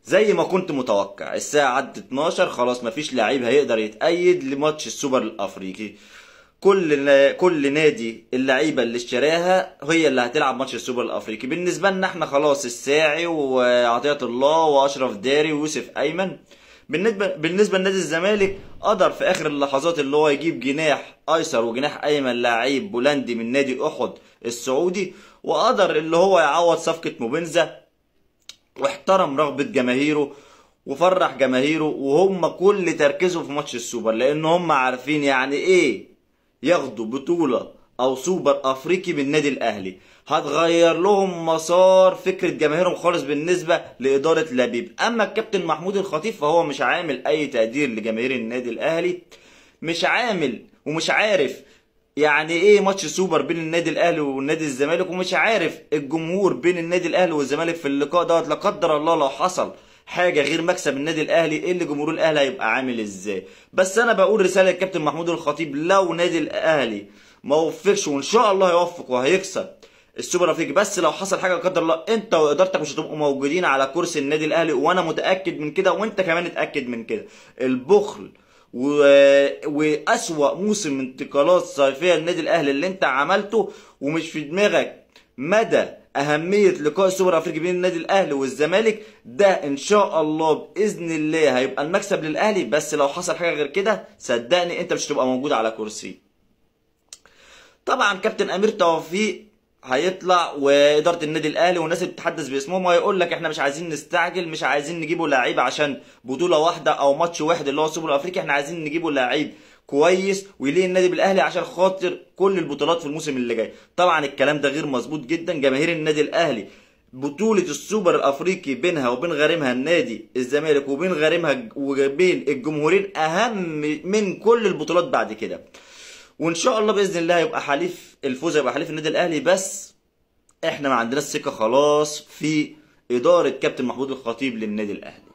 زي ما كنت متوقع الساعة عدت 12 خلاص مفيش لعيب هيقدر يتأيد لماتش السوبر الأفريقي. كل نادي اللعيبة اللي اشتراها هي اللي هتلعب ماتش السوبر الأفريقي. بالنسبة لنا احنا خلاص الساعي وعطية الله وأشرف داري ويوسف أيمن. بالنسبة لنادي الزمالك قدر في آخر اللحظات اللي هو يجيب جناح أيسر وجناح أيمن لعيب بولندي من نادي أحد السعودي، وقدر اللي هو يعوض صفقة موبنزا، واحترم رغبة جماهيره وفرح جماهيره، وهم كل تركيزهم في ماتش السوبر لان هم عارفين يعني ايه ياخدوا بطولة او سوبر افريقي بالنادي الاهلي. هتغير لهم مسار فكرة جماهيرهم خالص بالنسبة لادارة لبيب. اما الكابتن محمود الخطيب فهو مش عامل اي تقدير لجماهير النادي الاهلي، مش عامل ومش عارف يعني ايه ماتش سوبر بين النادي الاهلي والنادي الزمالك، ومش عارف الجمهور بين النادي الاهلي والزمالك في اللقاء دوت لا قدر الله لو حصل حاجه غير مكسب النادي الاهلي ايه اللي جمهور الاهلي هيبقى عامل ازاي. بس انا بقول رساله للكابتن محمود الخطيب، لو نادي الاهلي ما وفقش وان شاء الله هيوفق وهيكسب السوبر الافريقي، بس لو حصل حاجه لا قدر الله انت وادارتك مش هتبقوا موجودين على كرسي النادي الاهلي، وانا متاكد من كده وانت كمان اتاكد من كده. البخل واسوأ موسم انتقالات صيفيه للنادي الاهلي اللي انت عملته ومش في دماغك مدى اهميه لقاء السوبر الافريقي بين النادي الاهلي والزمالك، ده ان شاء الله باذن الله هيبقى المكسب للاهلي. بس لو حصل حاجه غير كده صدقني انت مش هتبقى موجود على كرسي. طبعا كابتن امير توفيق هيطلع واداره النادي الاهلي والناس اللي بتتحدث باسمهم وهيقول لك احنا مش عايزين نستعجل، مش عايزين نجيبوا لعيبه عشان بطوله واحده او ماتش واحد اللي هو السوبر الافريقي، احنا عايزين نجيبوا لعيب كويس ويليه النادي بالاهلي عشان خاطر كل البطولات في الموسم اللي جاي. طبعا الكلام ده غير مظبوط جدا. جماهير النادي الاهلي بطوله السوبر الافريقي بينها وبين غارمها النادي الزمالك وبين غارمها وبين الجمهورين اهم من كل البطولات بعد كده. وان شاء الله باذن الله هيبقى حليف الفوز هيبقى حليف النادي الاهلي. بس احنا ما عندناش ثقه خلاص في اداره كابتن محمود الخطيب للنادي الاهلي.